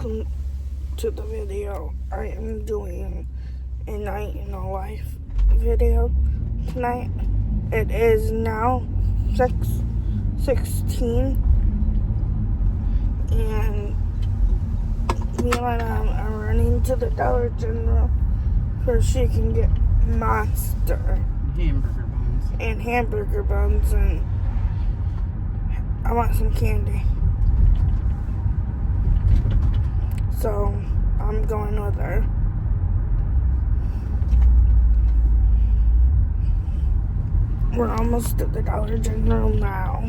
welcome to the video. I am doing a night in a life video tonight. It is now 6:16 and me and my mom are running to the Dollar General so she can get Monster hamburger buns and I want some candy. So I'm going with her. We're almost at the Dollar General now.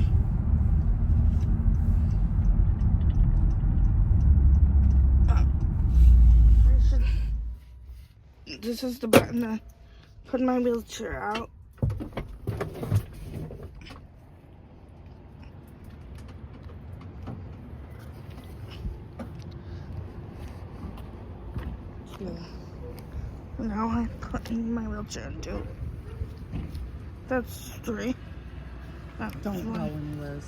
This is the button to put my wheelchair out. Now I'm putting my wheelchair into. That's 3. That's Don't 1. go anywhere.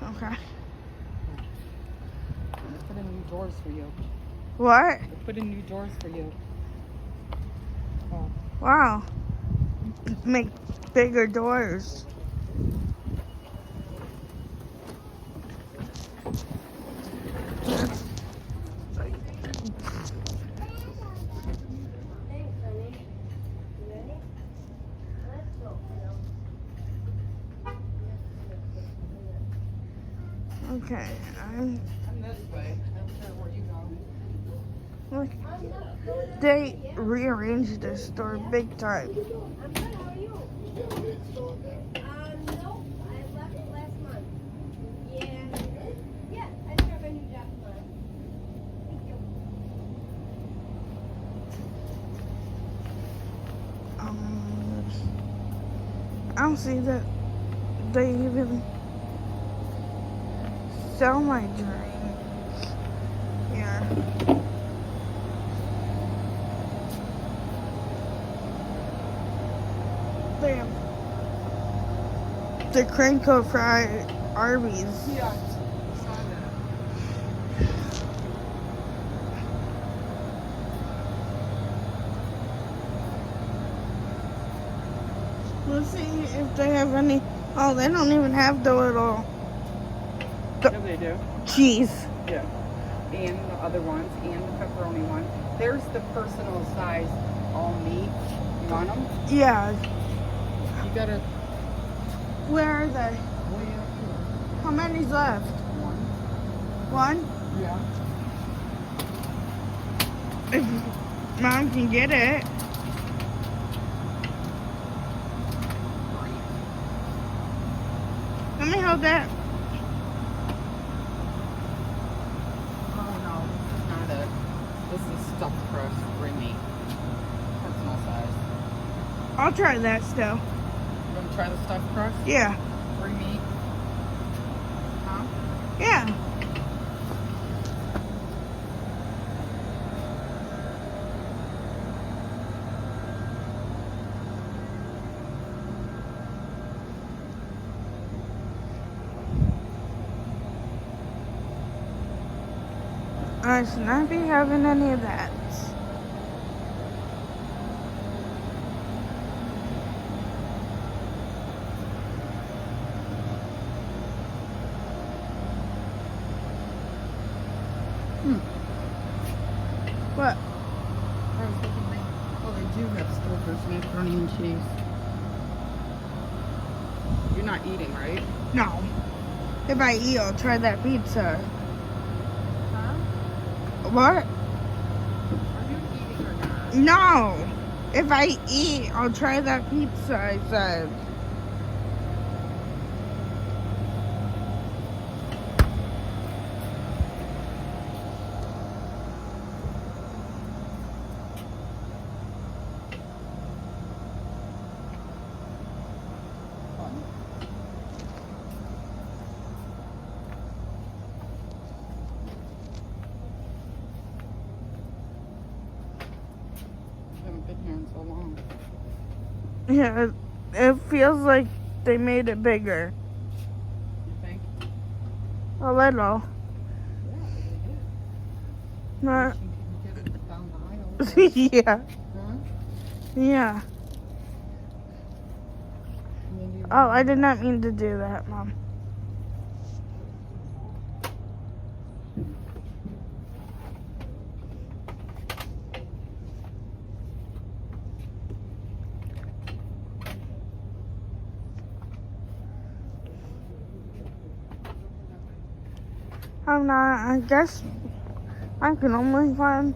Okay. Let's put in new doors for you. What? Let's put in new doors for you. Oh. Wow. Make bigger doors. Okay, I'm this way. I don't care where you go. look. They rearranged this store big time. I'm good. How are you? No, I left last month. Yeah, I start my new job tomorrow. Thank you. I don't see that they even sell my drink here. They have the Cranko fried Arby's. Yeah, I saw that. Let's see if they have any. Oh, they don't even have the little Yeah, they do. cheese. Yeah. And the other ones, and the pepperoni one. There's the personal size all meat. You want them? Yeah. You gotta Where are they? way up here. How many's left? One. 1? Yeah. If Mom can get it. Let me hold that. Oh no, this is not it. This is stuffed crust spring meat. Personal size. I'll try that still. You wanna try the stuffed crust? Yeah. Spring meat? Huh? Yeah. I should not be having any of that. What? I was thinking they do have Stouffer's macaroni and cheese. You're not eating, right? No. If I eat, I'll try that pizza. Huh? What? Are you eating or not? No. If I eat, I'll try that pizza, I said. Haven't been here in so long. Yeah, it feels like they made it bigger. You think? A little. Yeah, they did. Not, You can get it down the aisle. yeah. Huh? Yeah. Maybe you Oh, I did not mean to do that, Mom. I'm not, I guess I can only find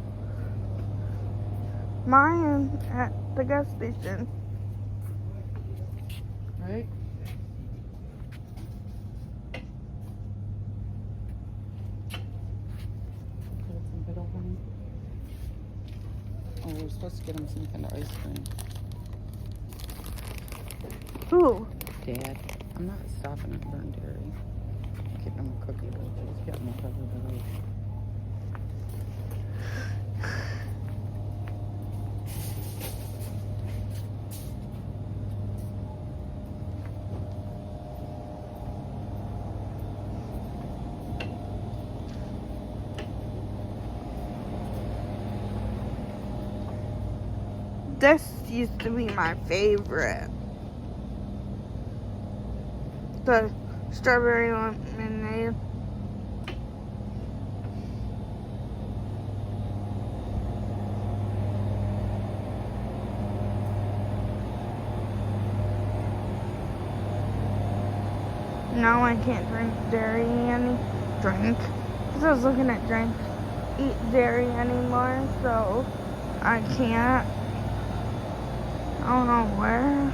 mine at the gas station. Right? Get some good old honey. Oh, we're supposed to get him some kind of ice cream. Ooh, Dad, I'm not stopping at Burn Dairy. Getting him a cookie, but just getting him whatever there is. this used to be my favorite. The strawberry lemonade. Now I can't drink dairy because I was looking at eat dairy anymore, so I can't. I don't know where.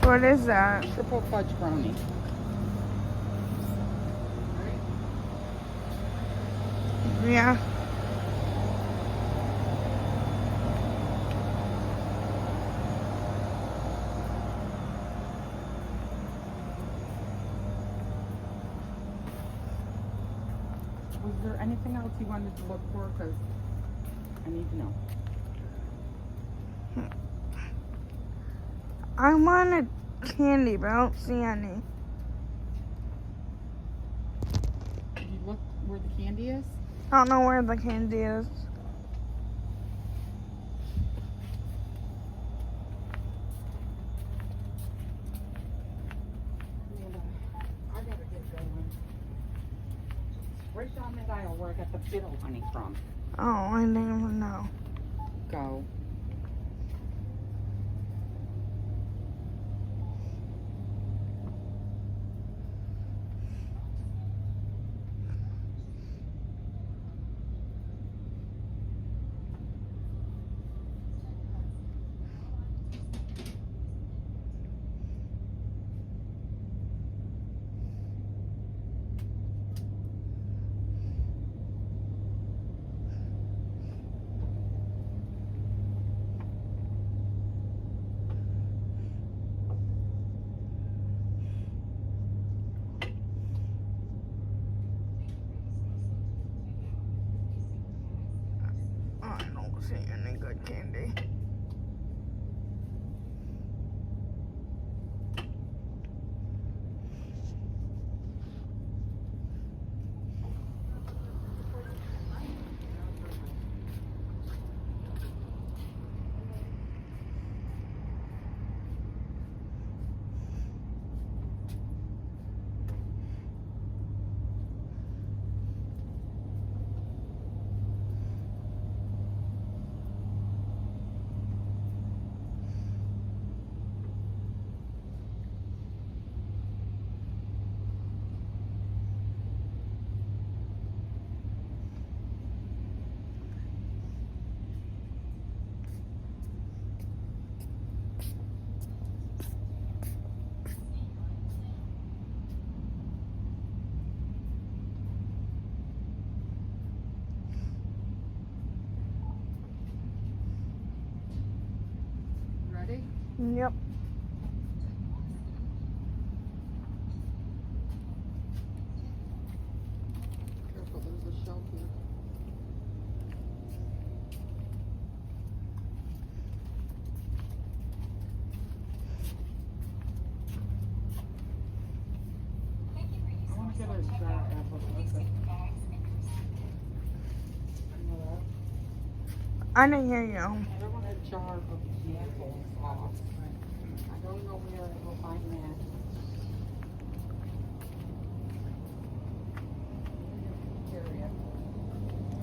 What is that? Triple fudge brownie. Yeah. Was there anything else you wanted to look for? Because I need to know. I wanted candy, but I don't see any. Did you look where the candy is? I don't know where the candy is. I gotta get going. Right down that aisle where I got the fiddle honey from. Oh, I didn't even know. Go. I don't see any good candy. Ready? Yep. Careful, there's a shelf here. I didn't hear you. I want a jar of applesauce. I don't know where I will find that.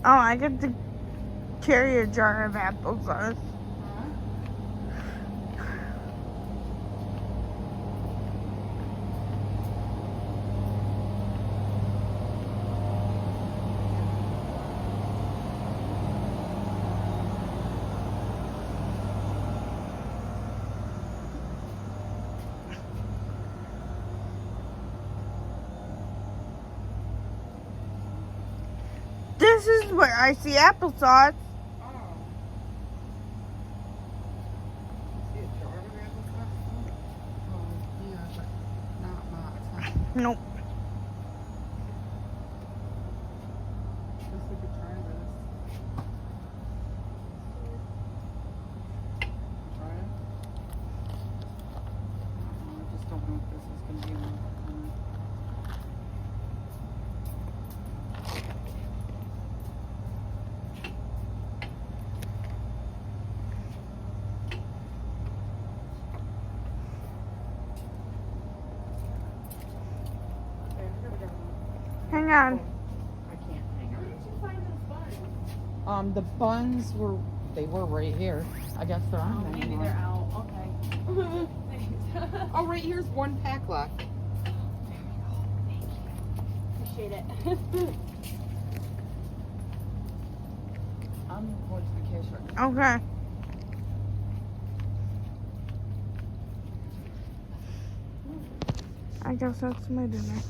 Oh, I get to carry a jar of applesauce. This is where I see applesauce. Oh. See a jar of applesauce? Oh, yeah, but not much. Huh? Nope. Guess we could try this. Try it? I just don't know if this is going to be enough. Okay, here we go. Hang on. I can't hang Where on. did you find those buns? The buns were right here. I guess they're on there. Maybe they're out. Okay. Thanks. Oh, right here's one pack left. Appreciate it. I'm going to the cash register. Okay. I guess that's my dinner.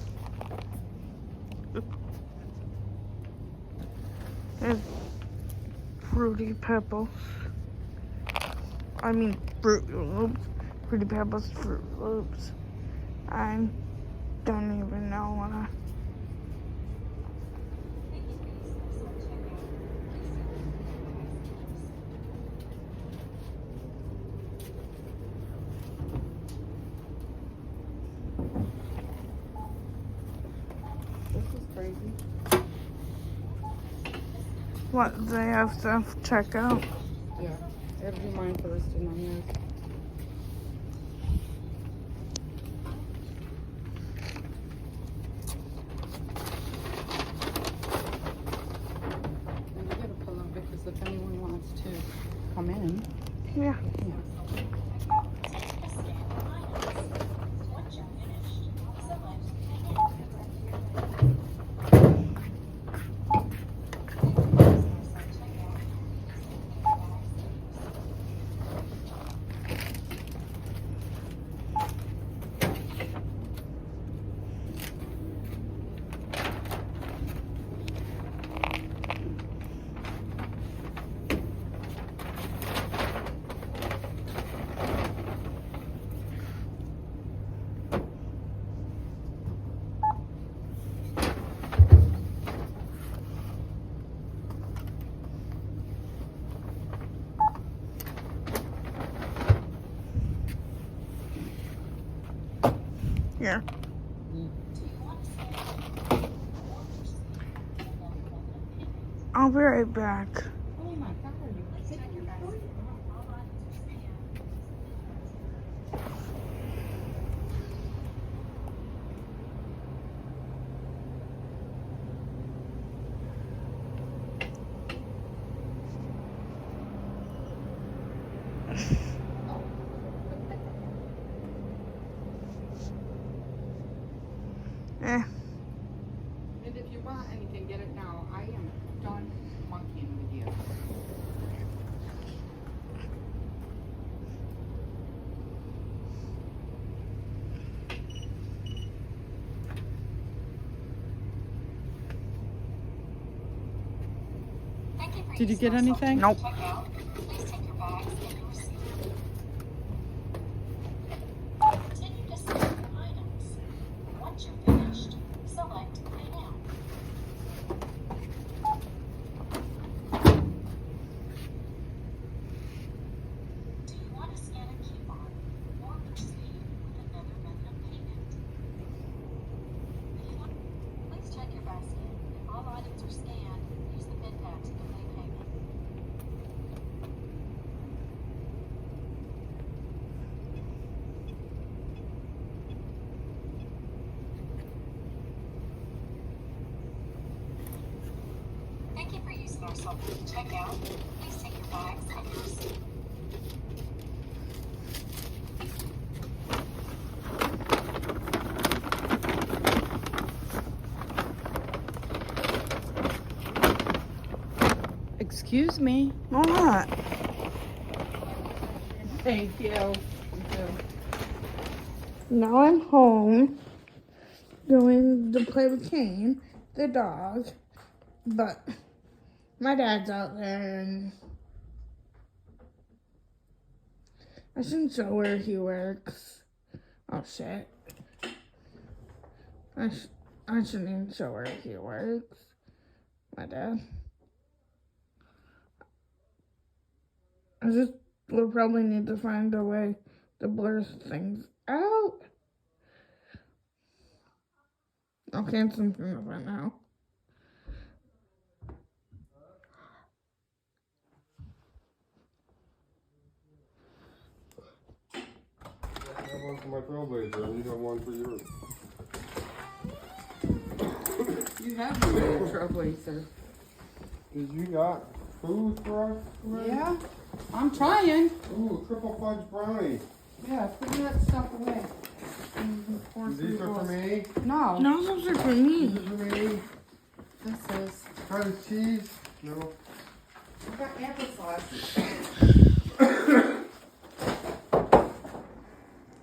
It's Fruity Pebbles. I mean, Fruit Loops. Fruity Pebbles, Fruit Loops. I don't even know what I... This is crazy. What, they have stuff check out. Yeah. I gotta do mine first and then yours. And you gotta pull up because if anyone wants to come in. Yeah. Here. I'll be right back. Oh my God, are you kidding me? Eh. And if you want anything, get it now. I am done monkeying with you. Did you get anything? Nope. Please take your bags and your receipt. Continue to select your items. Once you're finished, select Pay Now. Do you want to scan a coupon or proceed with another method of payment? If you want, please check your basket. If all items are scanned, use the bin tag to complete payment. So, check out. Please take your bags and your receipt. Excuse me. What? Thank you. Now I'm home, going to play with Kane, the dog, but my dad's out there, and I shouldn't show where he works. Oh shit. I shouldn't even show where he works. My dad. We'll probably need to find a way to blur things out. Okay, it's something of it now. I have one for my Trailblazer, and you have one for yours. You have the Trailblazer. Did you got food for us? Ray? Yeah, I'm trying. Ooh, triple fudge brownie. Yeah, put that stuff away. These are for me. No. No, those are for me. These are for me. This is. Cottage cheese. No. I got applesauce.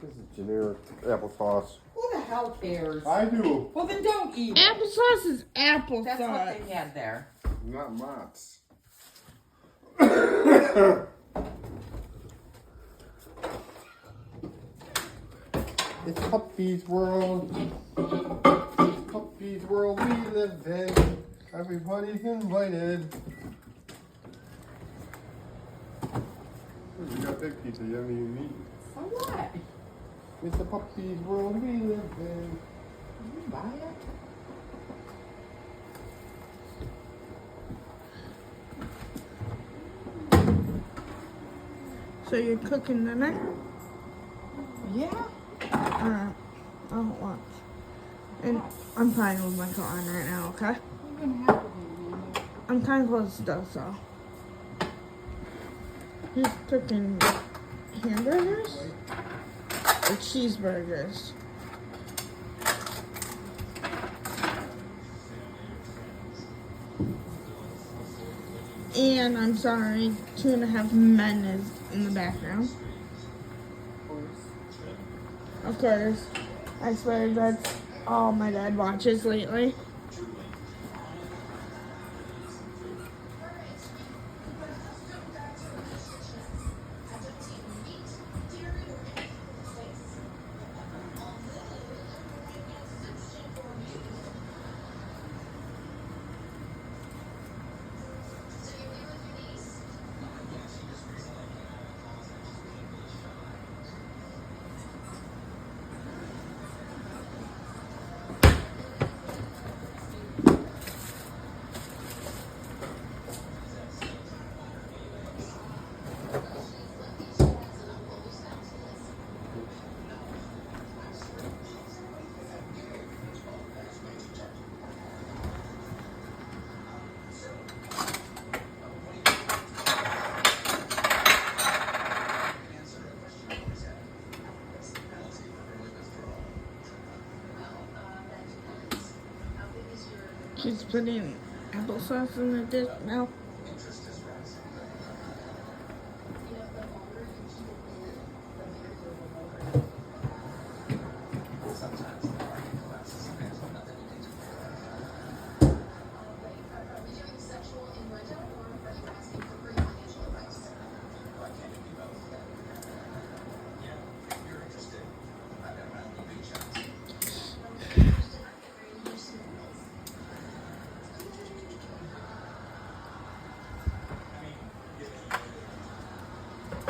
This is generic applesauce. Who the hell cares? I do. Well, then don't eat it. Applesauce is applesauce. That's what they had there. Not Mott's. It's Puppy's World. It's Puppy's World we live in. Everybody's invited. You got big pizza, you haven't even eaten. So what? It's the Puppy's World we live in. You buy it? So you're cooking dinner? Yeah. I don't want. And I'm fine with my phone right now, okay? You're gonna have to be. I'm kind of close though, so. He's cooking hamburgers or cheeseburgers. And I'm sorry, 2.5 Men is in the background. Of course. I swear that's all my dad watches lately. She's putting applesauce in the dish now.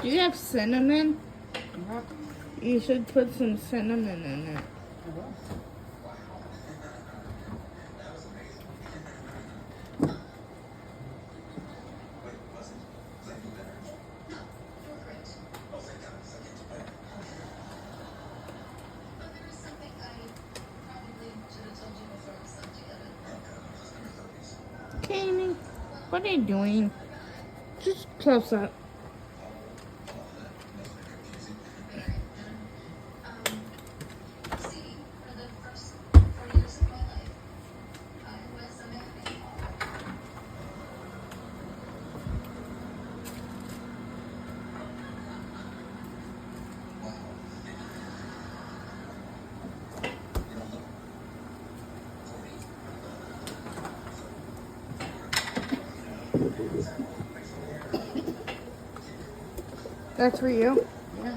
Do you have cinnamon? Yep. You should put some cinnamon in it. Caney. What are you doing? Just close up. That's for you. Yeah.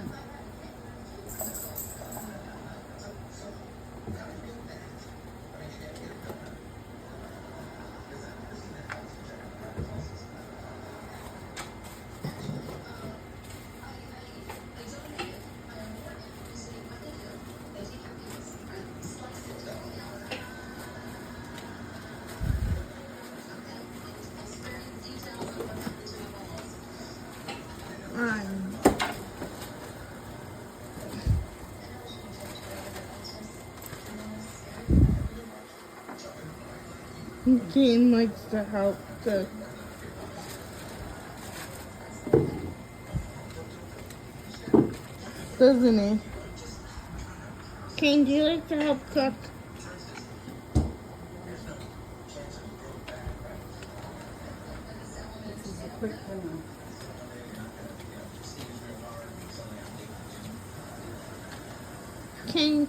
Kane likes to help cook. Doesn't he? Kane, do you like to help cook? This is a quick dinner. Kane,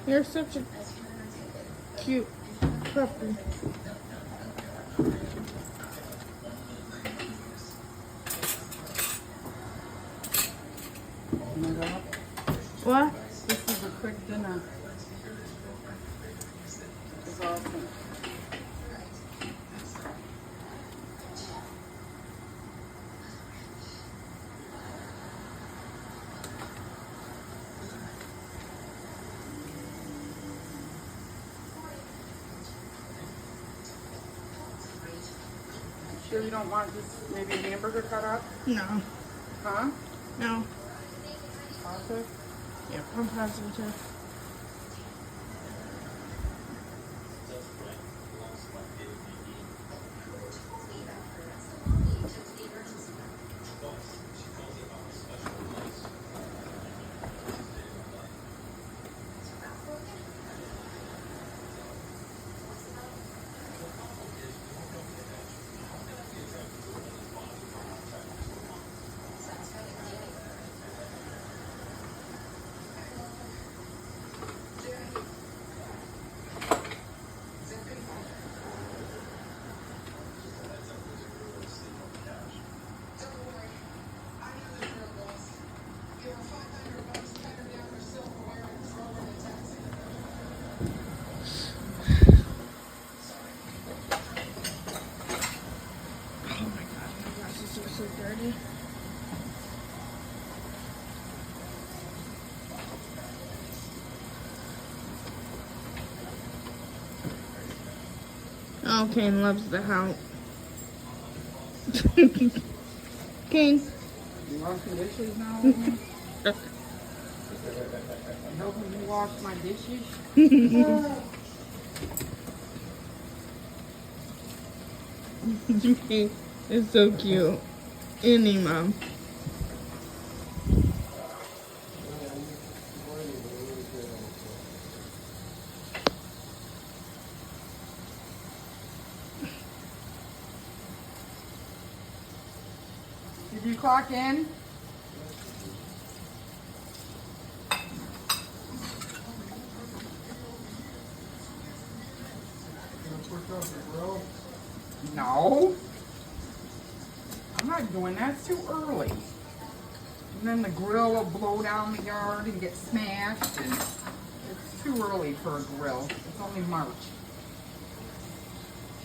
you're such a cute puppy. Oh my God. What? This is a quick dinner. This is awesome. Sure you don't want this maybe hamburger cut up? No. Huh? No. Positive? Yep, I'm positive. Oh my God, my glasses are so dirty. Oh, Kane loves the help. Kane. You wash the dishes now? Amy? Helping me wash my dishes? Kane is so cute. Any mom. Did you clock in? No. I'm not doing that. It's too early. And then the grill will blow down the yard and get smashed. And it's too early for a grill. It's only March.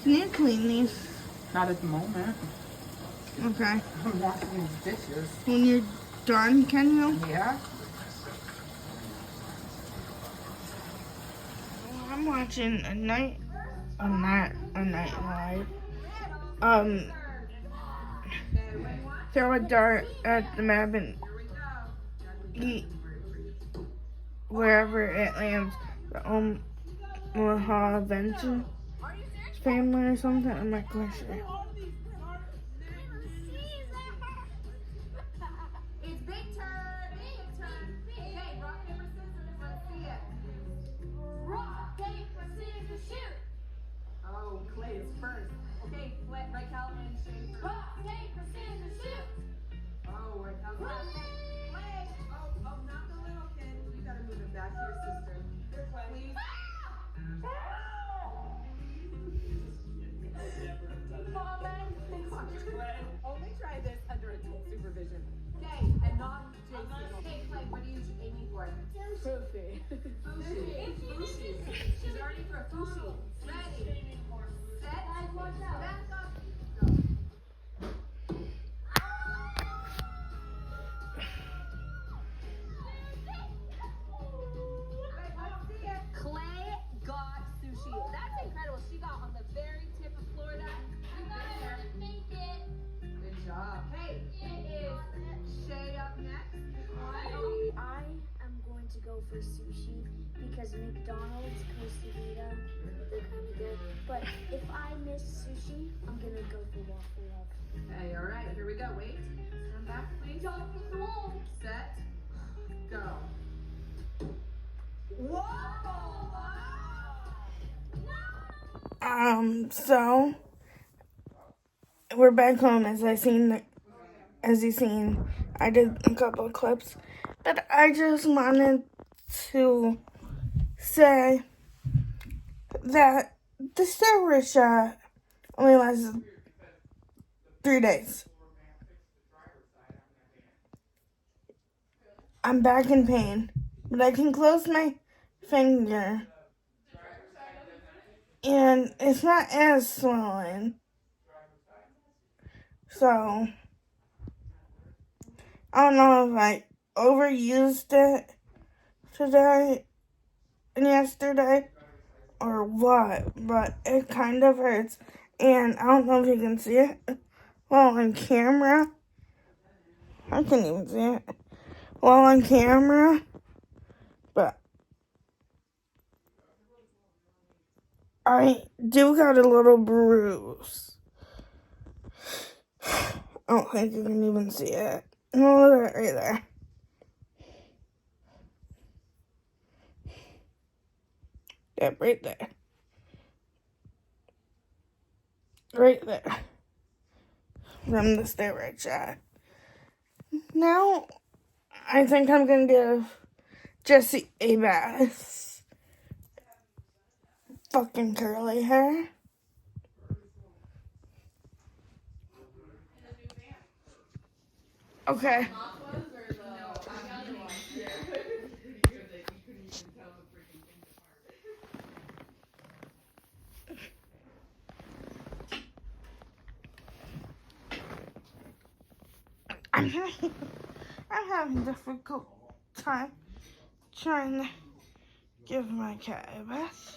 Can you clean these? Not at the moment. Okay. I'm washing these dishes. When you're done, can you? Yeah. I'm watching a night live. Throw a dart at the map and eat wherever it lands. The Omaha Adventure. It's family or something in my question. It's big turn. Big turn. Okay, rock, paper, scissors. Let's see it. Rock, paper, scissors, shoot. Oh, Clay is first. Okay, Raquel and Shane first. Rock, paper, scissors, shoot. Oh, Raquel's first. Clay. Oh, not the little kid. You gotta move him back here, sister. Here, Clay. Please. Mama. Only try this under adult supervision. Okay, and not Jason. Okay, Clay, what are you aiming for? Fushi. Fushi. She's already for a fushi. Ready. Set. Back up. Go. Clay got sushi. That's incredible. She got on the very tip of Florida. Good job. Hey, it is Shay up next. I am going to go for sushi because McDonald's, Costa Rica, they're kind of good. But if I miss sushi, I'm gonna go for Waffle Love. Okay, all right, here we go. Wait, stand back, please. Set, go. Whoa! So we're back home as you seen, I did a couple of clips, but I just wanted to say that the steroid shot only lasted 3 days. I'm back in pain, but I can close my finger and it's not as swollen. So I don't know if I overused it today and yesterday or what, but it kind of hurts. And I don't know if you can see it well on camera. I can't even see it well on camera, but I do got a little bruise. I don't think you can even see it. Oh, look at it right there. Yep, right there. Right there. From the steroid shot. Now, I think I'm going to give Jesse a bath. Fucking curly hair. Okay. I'm having a difficult time trying to give my cat a bath.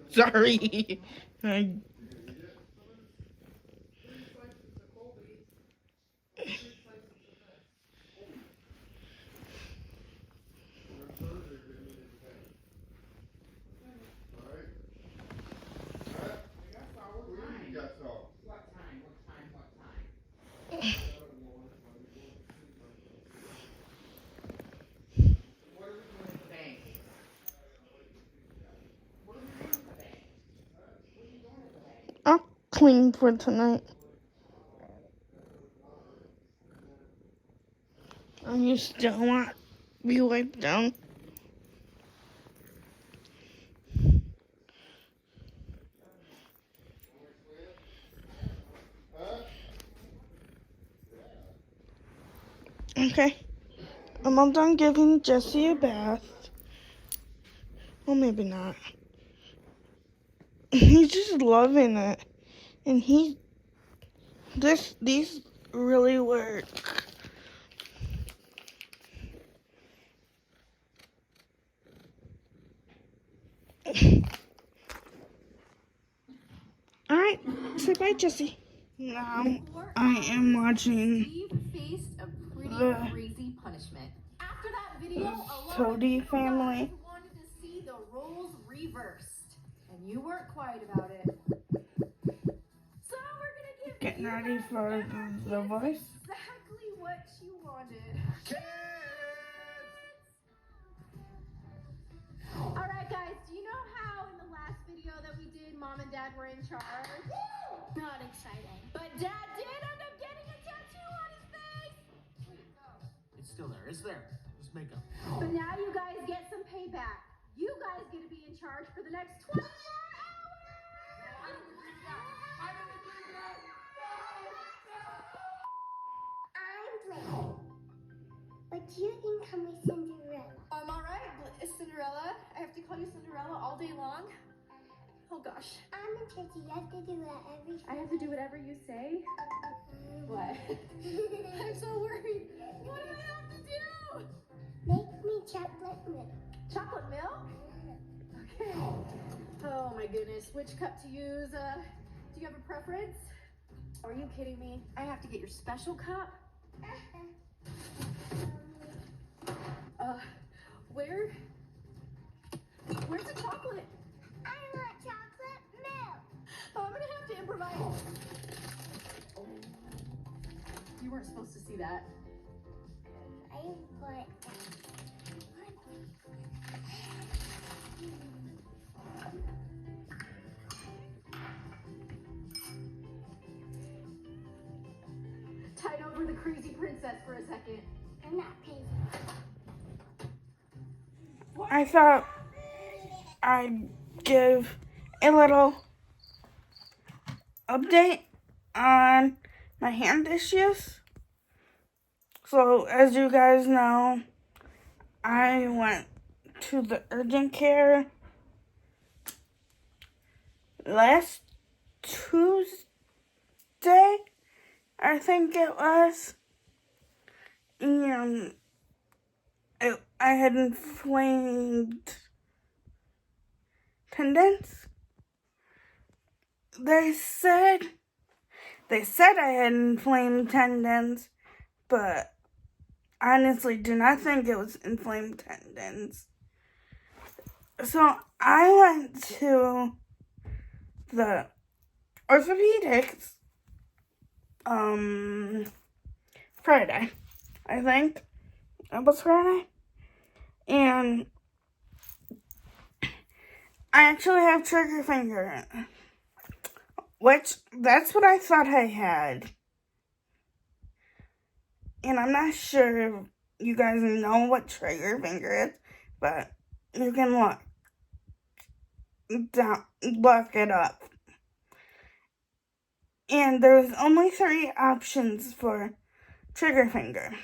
Sorry. clean for tonight. And you still want to be wiped down. Okay. I'm all done giving Jesse a bath. Well, maybe not. He's just loving it. And these really work. Alright, say bye, Jesse. Now, I am watching Steve faced a pretty the crazy punishment. After that video, a lot of Cody people family. wanted to see the roles reversed, and you weren't quiet about it. So we're gonna give Getting you ready guys for the voice. exactly what you wanted. All right, guys. Do you know how in the last video that we did, Mom and Dad were in charge? Not exciting. But Dad did end up getting a tattoo on his face. It's still there. It's there. It's makeup. But now you guys get some payback. You guys get to be in charge for the next 24 hours. I'm Blake. But you can call me Cinderella. All right, Cinderella. I have to call you Cinderella all day long. Oh gosh. I'm in church. You have to do whatever. I have to do whatever you say. What? I'm so worried. What do I have to do? Make me chocolate milk. Chocolate milk? Okay. Oh my goodness. Which cup to use? Do you have a preference? Are you kidding me? I have to get your special cup? Where's the chocolate? I want chocolate milk. Oh, I'm gonna have to improvise. You weren't supposed to see that. I want Tide over the crazy princess for a second. I'm not paying. I thought I'd give a little update on my hand issues. So, as you guys know, I went to the urgent care last Tuesday, I think it was, and I had inflamed tendons. They said I had inflamed tendons, but I honestly do not think it was inflamed tendons. So I went to the orthopedics Friday, I think. It was Friday. And I actually have trigger finger, which that's what I thought I had. And I'm not sure if you guys know what trigger finger is, but you can look it up. And there's only 3 options for trigger finger.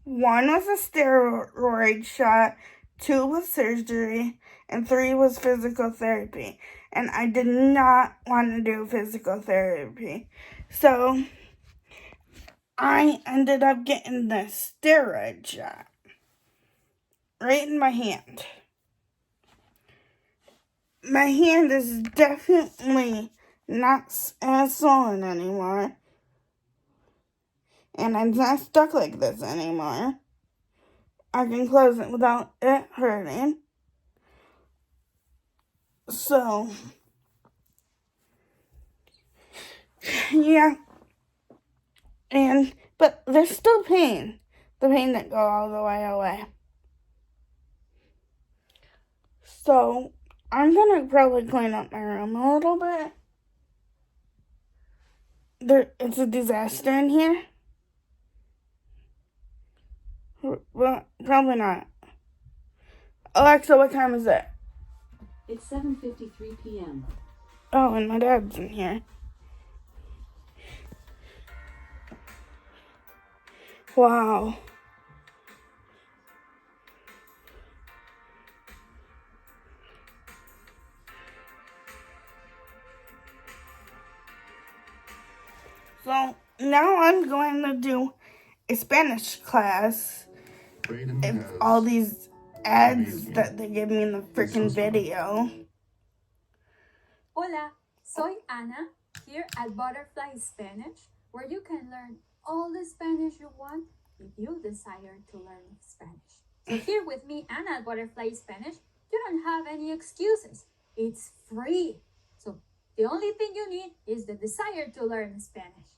1 was a steroid shot, 2 was surgery, and 3 was physical therapy. And I did not want to do physical therapy. So I ended up getting the steroid shot right in my hand. My hand is definitely not as swollen anymore. And I'm not stuck like this anymore. I can close it without it hurting. So, yeah. But there's still pain. The pain didn't go all the way away. So, I'm gonna probably clean up my room a little bit. It's a disaster in here? Well, probably not. Alexa, what time is it? It's 7:53 p.m. Oh, and my dad's in here. Wow. So now I'm going to do a Spanish class. If all these ads that they give me in the freaking video. Hola, soy Ana, here at Butterfly Spanish, where you can learn all the Spanish you want if you desire to learn Spanish. So here with me, Ana at Butterfly Spanish, you don't have any excuses. It's free. So the only thing you need is the desire to learn Spanish.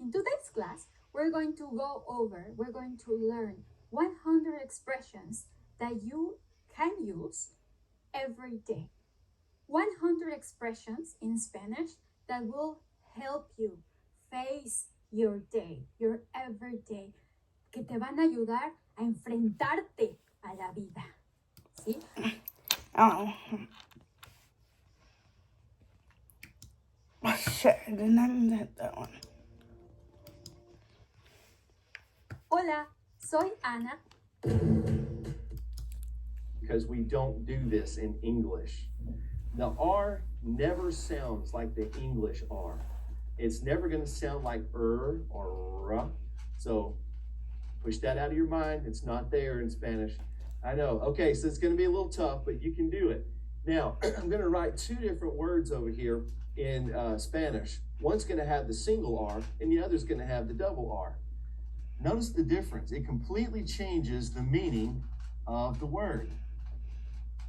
In today's class, we're going to learn 100 expressions that you can use every day. 100 expressions in Spanish that will help you face your day, your everyday, que te van a ayudar a enfrentarte a la vida. ¿Sí? Oh. Oh shit, I did not mean to hit that one. Hola, soy Ana. Because we don't do this in English. The R never sounds like the English R. It's never going to sound like or r. So push that out of your mind. It's not there in Spanish. I know. Okay, so it's going to be a little tough, but you can do it. Now, I'm going to write two different words over here in Spanish. One's going to have the single R, and the other's going to have the double R. Notice the difference. It completely changes the meaning of the word.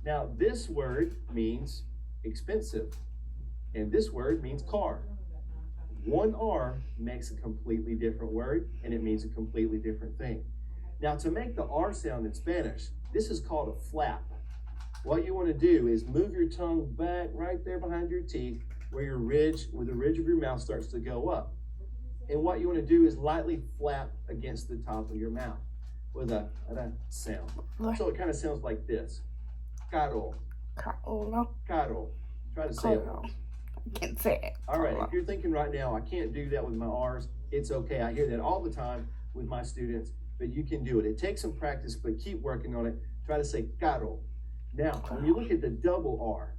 Now, this word means expensive, and this word means car. One R makes a completely different word, and it means a completely different thing. Now, to make the R sound in Spanish, this is called a flap. What you want to do is move your tongue back right there behind your teeth where the ridge of your mouth starts to go up. And what you want to do is lightly flap against the top of your mouth with a sound. So it kind of sounds like this. Caro. Caro. Try to say it. I can't say it. All right, if you're thinking right now, I can't do that with my R's, it's okay. I hear that all the time with my students, but you can do it. It takes some practice, but keep working on it. Try to say caro. Now, when you look at the double R,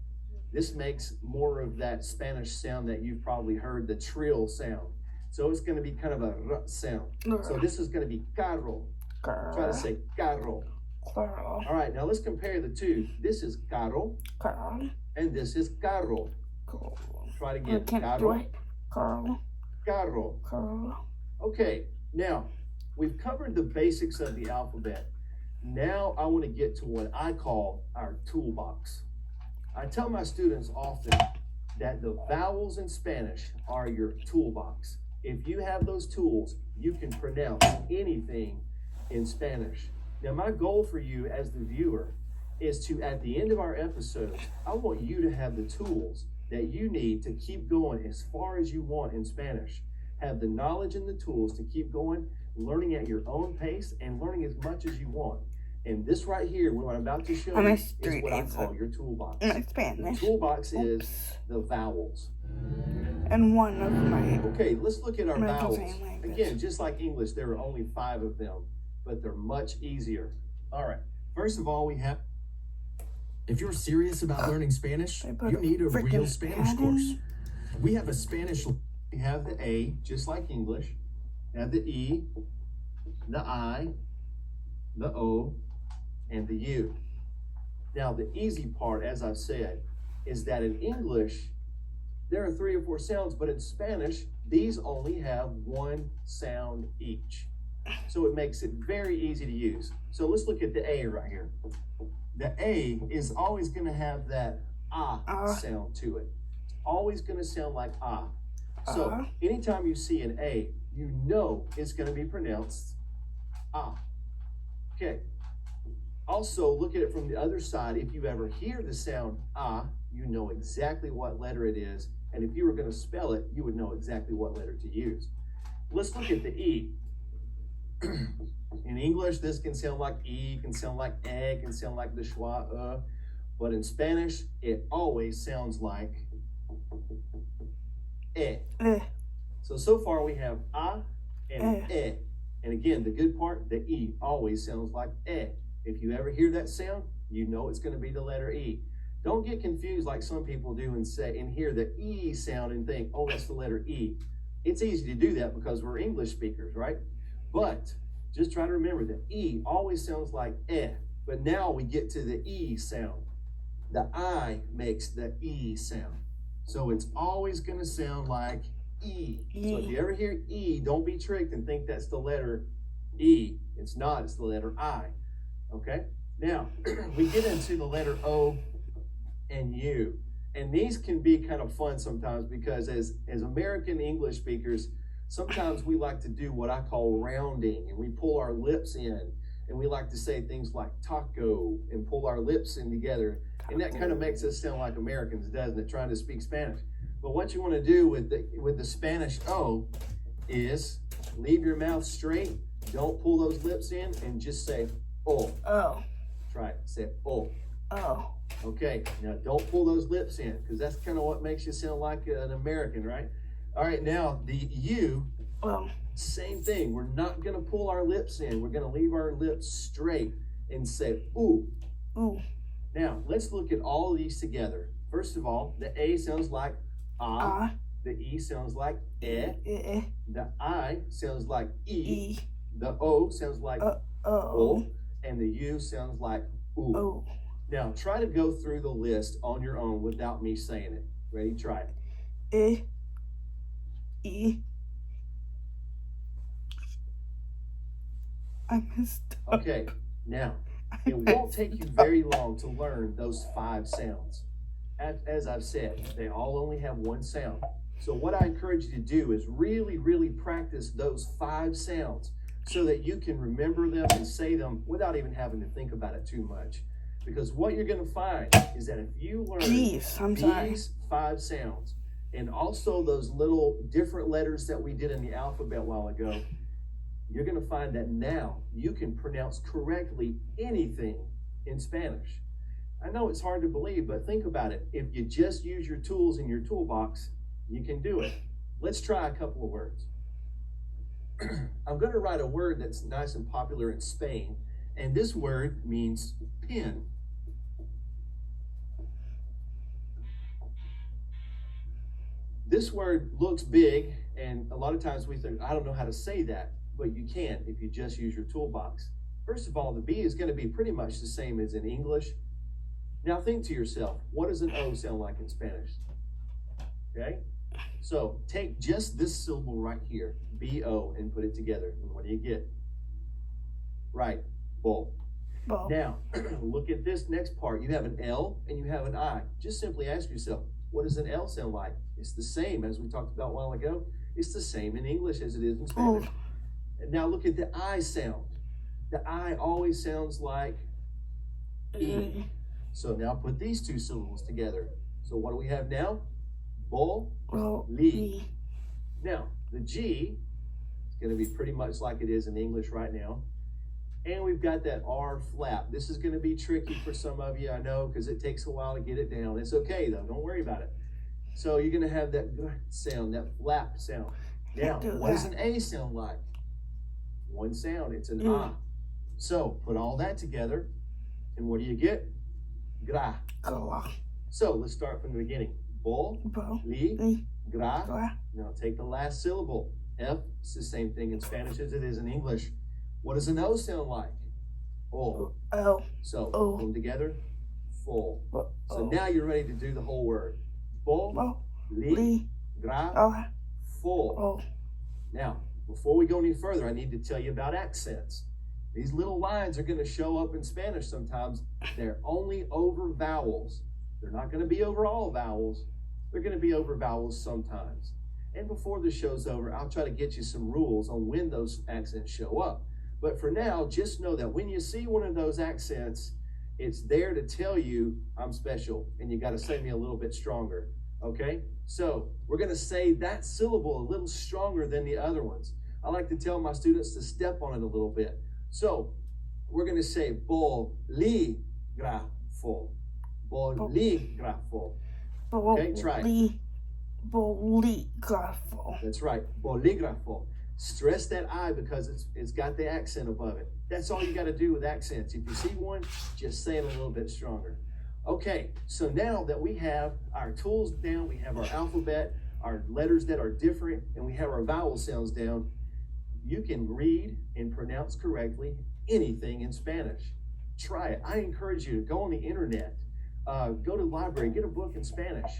this makes more of that Spanish sound that you've probably heard, the trill sound. So it's going to be kind of a r sound. So this is going to be carro. Try to say carro. All right, now let's compare the two. This is carro, and this is carro. Try it again. Carro. Okay, now we've covered the basics of the alphabet. Now I want to get to what I call our toolbox. I tell my students often that the vowels in Spanish are your toolbox. If you have those tools, you can pronounce anything in Spanish. Now, my goal for you as the viewer is to, at the end of our episodes, I want you to have the tools that you need to keep going as far as you want in Spanish. Have the knowledge and the tools to keep going, learning at your own pace, and learning as much as you want. And this right here, what I'm about to show you, is what I call your toolbox. The toolbox is the vowels. And one of my... Okay, let's look at our vowels. Again, just like English, there are only 5 of them, but they're much easier. All right, first of all, we have... If you're serious about learning Spanish, you need a real Spanish course. We have a Spanish... We have the A, just like English. We have the E, the I, the O, and the U. Now, the easy part, as I've said, is that in English, there are 3 or 4 sounds, but in Spanish, these only have 1 sound each. So it makes it very easy to use. So let's look at the A right here. The A is always going to have that sound to it. It's always going to sound like ah. So anytime you see an A, you know it's going to be pronounced ah. Okay. Also, look at it from the other side. If you ever hear the sound ah, you know exactly what letter it is. And if you were going to spell it, you would know exactly what letter to use. Let's look at the E. In English, this can sound like E, can sound like E, can sound like the schwa, but in Spanish, it always sounds like E. So far we have A and E. And again, the good part, the E always sounds like E. If you ever hear that sound, you know it's going to be the letter E. Don't get confused like some people do and hear the E sound and think, oh, that's the letter E. It's easy to do that because we're English speakers, right? But just try to remember that E always sounds like E. But now we get to the E sound. The I makes the E sound. So it's always going to sound like E. So if you ever hear E, don't be tricked and think that's the letter E. It's not, it's the letter I. Okay? Now, we get into the letter O and U. And these can be kind of fun sometimes because as American English speakers, sometimes we like to do what I call rounding, and we pull our lips in, and we like to say things like taco and pull our lips in together. And that kind of makes us sound like Americans, doesn't it, trying to speak Spanish? But what you want to do with the Spanish O is leave your mouth straight, don't pull those lips in, and just say O. Oh. Try it. Say O. Oh. Okay, now don't pull those lips in because that's kind of what makes you sound like an American, right? All right, now the U, same thing. We're not going to pull our lips in. We're going to leave our lips straight and say ooh. Ooh. Now, let's look at all of these together. First of all, the A sounds like ah. The E sounds like eh. The I sounds like e. The O sounds like o. And the U sounds like ooh. Oh. Now, try to go through the list on your own without me saying it. Ready? Try it. E. I missed up. Okay, now, it won't take you very long to learn those 5 sounds. As I've said, they all only have one sound. So what I encourage you to do is really, really practice those 5 sounds so that you can remember them and say them without even having to think about it too much. Because what you're going to find is that if you learn these 5 sounds and also those little different letters that we did in the alphabet a while ago, you're going to find that now you can pronounce correctly anything in Spanish. I know it's hard to believe, but think about it. If you just use your tools in your toolbox, you can do it. Let's try a couple of words. I'm going to write a word that's nice and popular in Spain, and this word means pin. This word looks big, and a lot of times we think, I don't know how to say that, but you can if you just use your toolbox. First of all, the B is going to be pretty much the same as in English. Now think to yourself, what does an O sound like in Spanish? Okay? So take just this syllable right here, B-O, and put it together. And what do you get? Right, bull. Now, look at this next part. You have an L and you have an I. Just simply ask yourself, what does an L sound like? It's the same as we talked about a while ago. It's the same in English as it is in Spanish. And now look at the I sound. The I always sounds like E. So now put these 2 syllables together. So what do we have now? Bull, li. Now, the G is going to be pretty much like it is in English right now. And we've got that R flap. This is going to be tricky for some of you, I know, because it takes a while to get it down. It's okay, though. Don't worry about it. So you're going to have that sound, that flap sound. Now, what does an A sound like? One sound. It's an ah. So put all that together, and what do you get? Gra. So let's start from the beginning. Bull, li, gra. Now take the last syllable. F. It's the same thing in Spanish as it is in English. What does an O sound like? O. So put them together. Full. So now you're ready to do the whole word. Bull, li, gra, full. Now, before we go any further, I need to tell you about accents. These little lines are going to show up in Spanish sometimes. They're only over vowels. They're not going to be over all vowels. They're going to be over vowels sometimes. And before the show's over, I'll try to get you some rules on when those accents show up. But for now, just know that when you see one of those accents, it's there to tell you I'm special and you got to say me a little bit stronger. Okay, so we're going to say that syllable a little stronger than the other ones. I like to tell my students to step on it a little bit. So we're going to say bolígrafo. Bolígrafo. Okay, try it. Bolígrafo. That's right, bolígrafo. Stress that I because it's got the accent above it. That's all you got to do with accents. If you see one, just say it a little bit stronger. Okay, so now that we have our tools down, we have our alphabet, our letters that are different, and we have our vowel sounds down, you can read and pronounce correctly anything in Spanish. Try it. I encourage you to go on the internet, go to the library, get a book in Spanish,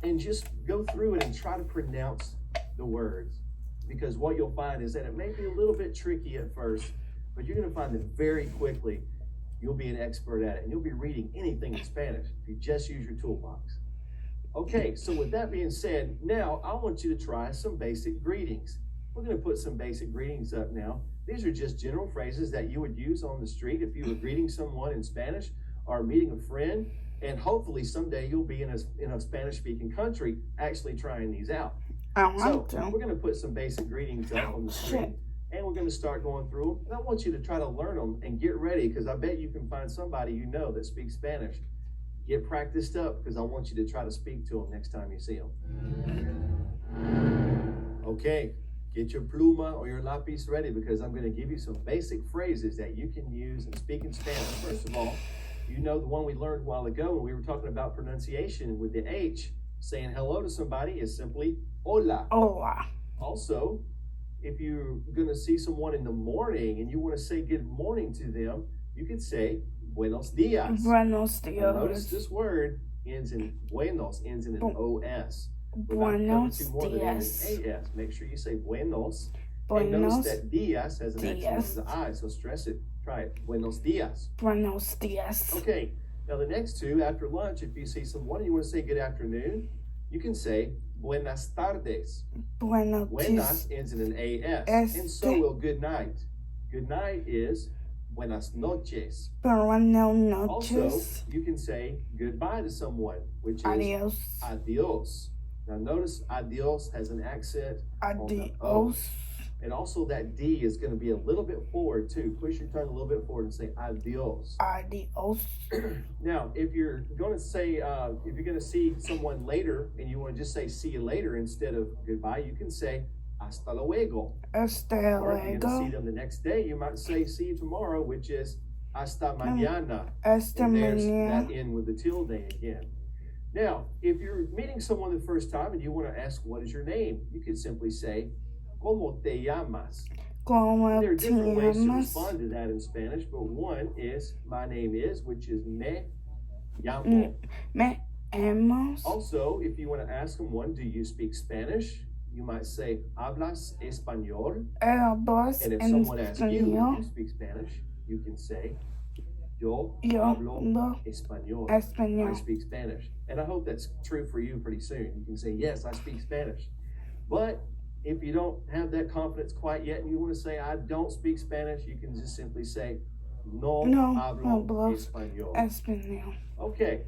and just go through it and try to pronounce the words. Because what you'll find is that it may be a little bit tricky at first, but you're going to find that very quickly you'll be an expert at it, and you'll be reading anything in Spanish if you just use your toolbox. Okay, so with that being said, now I want you to try some basic greetings. We're going to put some basic greetings up now. These are just general phrases that you would use on the street if you were greeting someone in Spanish or meeting a friend, and hopefully someday you'll be in a Spanish-speaking country actually trying these out. So we're going to put some basic greetings up on the screen. And we're going to start going through them. And I want you to try to learn them and get ready, because I bet you can find somebody you know that speaks Spanish. Get practiced up, because I want you to try to speak to them next time you see them. Okay, get your pluma or your lápiz ready, because I'm going to give you some basic phrases that you can use and speak in Spanish. First of all, you know the one we learned a while ago when we were talking about pronunciation with the H. Saying hello to somebody is simply hola. Hola. Also, if you're going to see someone in the morning and you want to say good morning to them, you could say buenos dias. Buenos dias. Now notice this word ends in buenos, ends in an OS. Buenos dias. AS. Make sure you say buenos. And notice that dias has an accent on the I, so stress it. Try it. Buenos dias. Buenos dias. Okay. Now the next two, after lunch, if you see someone and you want to say good afternoon, you can say buenas tardes. Buenas ends in an AS. And so will good night. Good night is buenas noches. Buenas noches. Also, you can say goodbye to someone, which is adios. Adios. Now notice adios has an accent on the O. And also that D is going to be a little bit forward too. Push your tongue a little bit forward and say adios. Adios. Now, if you're going to say, if you're going to see someone later and you want to just say see you later instead of goodbye, you can say hasta luego. Hasta Or if you're going to see luego. them the next day, you might say see you tomorrow, which is hasta mañana. Hasta And there's mañana. that in with the tilde again. Now, if you're meeting someone the first time and you want to ask what is your name, you could simply say ¿Cómo te llamas? Como There are te different ways to llamas? respond to that in Spanish, but one is my name is, which is me llamo. Me hemos. Also, if you want to ask someone, do you speak Spanish? You might say, ¿Hablas español? Hablas And if en someone asks you, do español. you speak Spanish? You can say, Yo Yo hablo hablo español. español. I speak Spanish. And I hope that's true for you pretty soon. You can say, yes, I speak Spanish. But if you don't have that confidence quite yet and you want to say, I don't speak Spanish, you can just simply say, no hablo español. Español. Okay.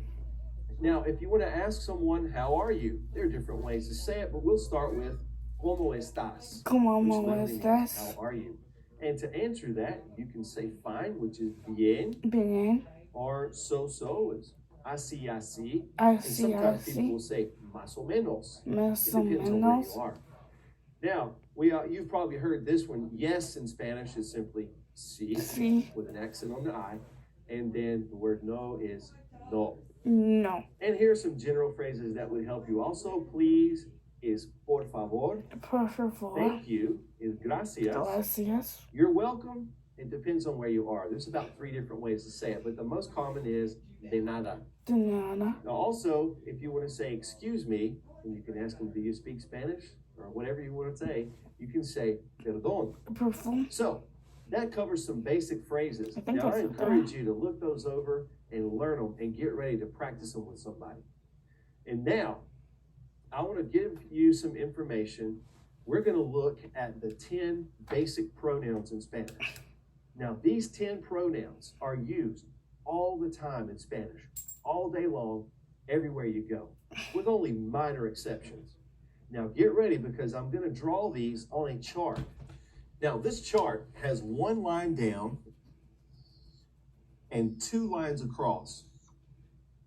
Now, if you want to ask someone, how are you? There are different ways to say it, but we'll start with, ¿Cómo estás? ¿Cómo Which literally means, estás? how are you? And to answer that, you can say fine, which is bien, Bien. or so is así, así. Así, And sometimes people así. will say más o menos. Más It o depends on where menos. you are. Now, you've probably heard this one. Yes in Spanish is simply sí, Sí. with an accent on the I. And then the word no is no. No. And here are some general phrases that would help you. Also, please is por favor. Por favor. Thank you is gracias. Gracias. You're welcome. It depends on where you are. There's about 3 different ways to say it, but the most common is de nada. De nada. Now, also, if you want to say excuse me, and you can ask them, do you speak Spanish? Or whatever you want to say, you can say perdón. Perfume. So, that covers some basic phrases. I think Now, I that's encourage you to look those over and learn them and get ready to practice them with somebody. And now, I want to give you some information. We're going to look at the 10 basic pronouns in Spanish. Now, these 10 pronouns are used all the time in Spanish, all day long, everywhere you go, with only minor exceptions. Now get ready, because I'm going to draw these on a chart. Now this chart has one line down and 2 lines across.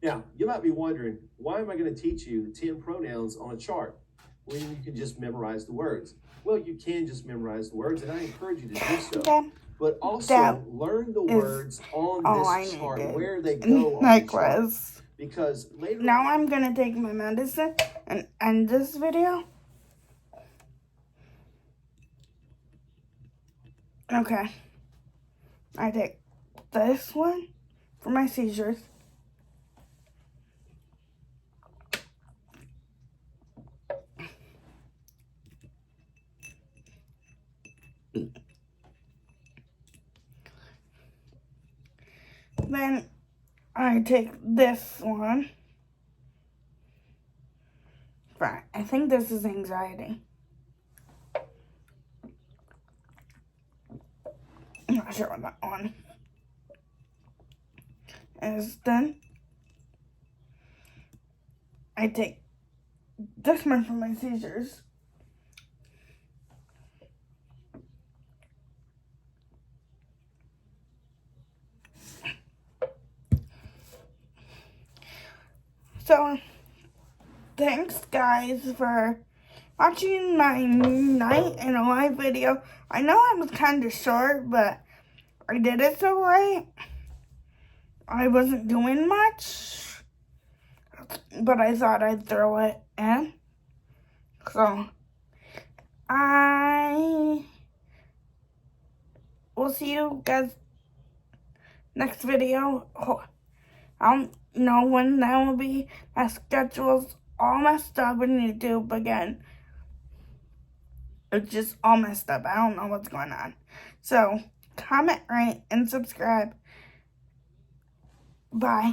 Now, you might be wondering, why am I going to teach you 10 pronouns on a chart when you can just memorize the words? Well, you can just memorize the words, and I encourage you to do so. But also learn the words on this chart, where they go on the chart. Because later now I'm going to take my medicine and end this video. Okay. I take this one for my seizures. Then I take this one. Right, I think this is anxiety. I'm not sure what that one is. Then I take this one for my seizures. So, thanks guys for watching my night in a live video. I know I was kind of short, but I did it so late. I wasn't doing much, but I thought I'd throw it in. So, I will see you guys next video. I don't know when that will be. My schedule's all messed up on YouTube again. It's just all messed up. I don't know what's going on. So, comment, rate, and subscribe. Bye.